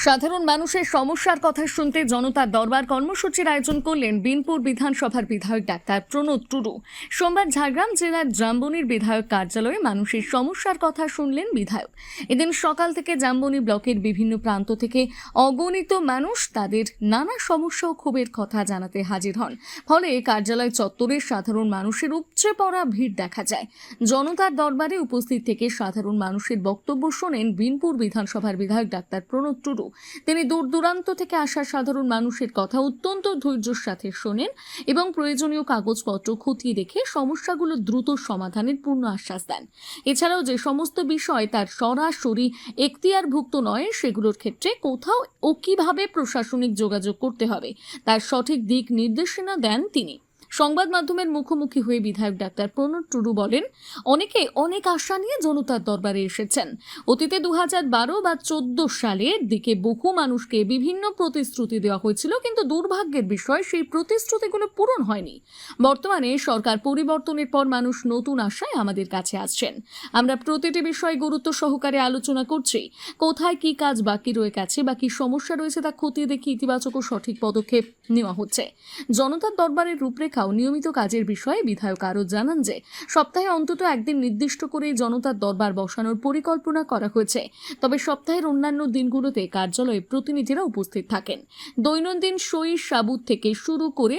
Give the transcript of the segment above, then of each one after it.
সাধারণ মানুষের সমস্যার কথা শুনতে জনতার দরবার কর্মসূচির আয়োজন করলেন বিনপুর বিধানসভার বিধায়ক ডাক্তার প্রণোদ টুডু। সোমবার ঝাড়গ্রাম জেলার জাম্বনির বিধায়ক কার্যালয়ে মানুষের সমস্যার কথা শুনলেন বিধায়ক। এদিন সকাল থেকে জাম্বনি ব্লকের বিভিন্ন প্রান্ত থেকে অগণিত মানুষ তাদের নানা সমস্যা ও ক্ষোভের কথা জানাতে হাজির হন। ফলে কার্যালয় চত্বরে সাধারণ মানুষের উপচে পড়া ভিড় দেখা যায়। জনতার দরবারে উপস্থিত থেকে সাধারণ মানুষের বক্তব্য শোনেন বিনপুর বিধানসভার বিধায়ক ডাক্তার প্রণোদ টুডু। তিনি দূর দূরান্ত থেকে আসা সাধারণ মানুষের কথা অত্যন্ত ধৈর্যের সাথে শোনেন এবং প্রয়োজনীয় কাগজপত্র খতিয়ে দেখে সমস্যাগুলো দ্রুত সমাধানের পূর্ণ আশ্বাস দেন। এছাড়াও যে সমস্ত বিষয় তার সরাসরি এখতিয়ারভুক্ত নয় সেগুলোর ক্ষেত্রে কোথাও ও কিভাবে প্রশাসনিক যোগাযোগ করতে হবে তার সঠিক দিক নির্দেশনা দেন তিনি। সংবাদ মাধ্যমের মুখোমুখি হয়ে বিধায়ক ডাক্তার প্রণোদ টুডু বলেন, অনেকে অনেক আশা নিয়ে জনতার দরবারে এসেছেন। অতীতে 2012 বা 14 সালের দিকে বহু মানুষকে বিভিন্ন প্রতিশ্রুতি দেওয়া হয়েছিল, কিন্তু দুর্ভাগ্যের বিষয় সেই প্রতিশ্রুতিগুলো পূরণ হয়নি। বর্তমানে সরকার পরিবর্তনের পর মানুষ নতুন আশায় আমাদের কাছে আসছেন। আমরা প্রতিটি বিষয়ে গুরুত্ব সহকারে আলোচনা করছি। কোথায় কি কাজ বাকি রয়ে গেছে বা কি সমস্যা রয়েছে তা খতিয়ে দেখে ইতিবাচক ও সঠিক পদক্ষেপ নেওয়া হচ্ছে। জনতার দরবারের রূপরেখা নিয়মিত কাজের বিষয়ে বিধায়ক আরও জানান যে সপ্তাহে অন্তত একদিন নির্দিষ্ট করে জনতার দরবার বসানোর পরিকল্পনা করা হয়েছে। তবে সপ্তাহের অন্যান্য দিনগুলোতে কার্যালয়ে প্রতিনিধিরা উপস্থিত থাকেন। দৈনন্দিন সই সাবুত থেকে শুরু করে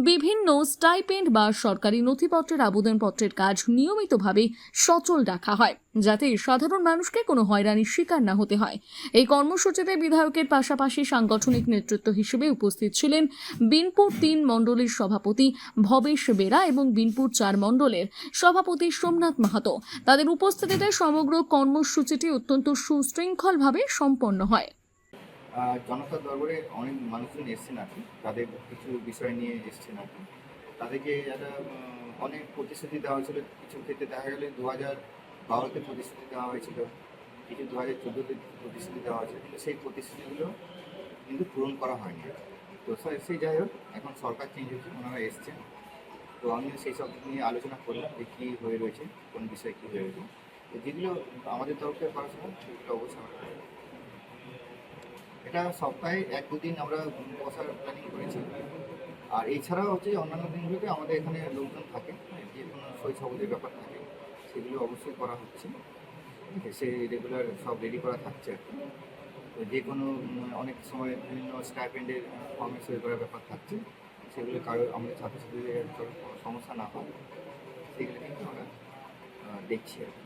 বিভিন্ন স্টাইপেন্ড বা সরকারি নথিপত্রের আবেদনপত্রের কাজ নিয়মিতভাবে সচল রাখা হয়, যাতে সাধারণ মানুষকে কোনো হয়রানির শিকার না হতে হয়। এই কর্মসূচিতে বিধায়কের পাশাপাশি সাংগঠনিক নেতৃত্ব হিসেবে উপস্থিত ছিলেন বিনপুর 3 মণ্ডলের সভাপতি ভবেশ বেরা এবং বিনপুর 4 মণ্ডলের সভাপতি সোমনাথ মাহাতো। তাদের উপস্থিতিতে সমগ্র কর্মসূচিটি অত্যন্ত সুশৃঙ্খলভাবে সম্পন্ন হয়। জনতার দরবারে অনেক মানুষজন এসছেন আর কি, তাদের কিছু বিষয় নিয়ে এসছেন আর কি। তাদেরকে একটা অনেক প্রতিশ্রুতি দেওয়া হয়েছিল। কিছু ক্ষেত্রে দেখা গেলে 2012-তে প্রতিশ্রুতি দেওয়া হয়েছিল, কিছু 2014-তে প্রতিশ্রুতি দেওয়া হয়েছিল, কিন্তু সেই প্রতিশ্রুতিগুলো কিন্তু পূরণ করা হয়নি। তো সেই যাই হোক, এখন সরকার চেঞ্জ হয়েছে, ওনারা এসছেন। তো আমি সেই সব নিয়ে আলোচনা করলাম যে কী হয়ে রয়েছে, কোন বিষয়ে কী হয়ে রয়েছে। তো যেগুলো আমাদের তরফ থেকে করা ছিল সেগুলো অবশ্যই আমরা করব। এটা সপ্তাহে 1-2 দিন আমরা বসার প্ল্যানিং করেছি। আর এছাড়াও হচ্ছে অন্যান্য দিনগুলোতে আমাদের এখানে লোকজন থাকে, যে কোনো শৈশবদের ব্যাপার থাকে, সেগুলো অবশ্যই করা হচ্ছে। সে রেগুলার সব রেডি করা থাকছে আর কি। তো যে কোনো অনেক সময় বিভিন্ন স্টাইপেন্ডের ফর্মে সই করার ব্যাপার থাকছে, সেগুলো কারো আমাদের ছাত্রছাত্রীদের কোনো সমস্যা না হয় সেগুলো কিন্তু আমরা দেখছি আর কি।